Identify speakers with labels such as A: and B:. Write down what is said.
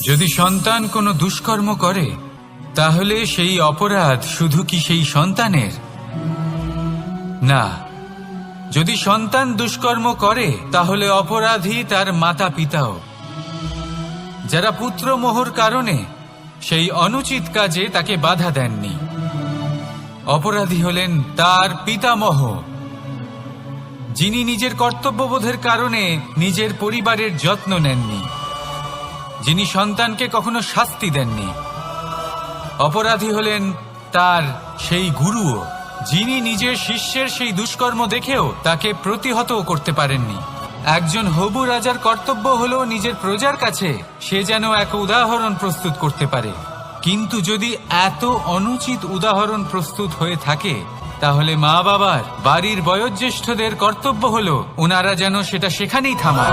A: যদি সন্তান কোনো দুষ্কর্ম করে তাহলে সেই অপরাধ শুধু কি সেই সন্তানের? না, যদি সন্তান দুষ্কর্ম করে তাহলে অপরাধী তার মাতা পিতাও, যারা পুত্রমোহর কারণে সেই অনুচিত কাজে তাকে বাধা দেননি। অপরাধী হলেন তার পিতামহ, যিনি নিজের কর্তব্যবোধের কারণে নিজের পরিবারের যত্ন নেননি, যিনি সন্তানকে কখনো শাস্তি দেননি। অপরাধী হলেন তার সেই গুরুও, যিনি নিজের শিষ্যের সেই দুষ্কর্ম দেখেও তাকে প্রতিহত করতে পারেননি। একজন হবু রাজার কর্তব্য হলো নিজের প্রজার কাছে সে যেন এক উদাহরণ প্রস্তুত করতে পারে, কিন্তু যদি এত অনুচিত উদাহরণ প্রস্তুত হয়ে থাকে তাহলে মা বাবার, বাড়ির বয়োজ্যেষ্ঠদের কর্তব্য হলো ওনারা যেন সেটা সেখানেই থামান।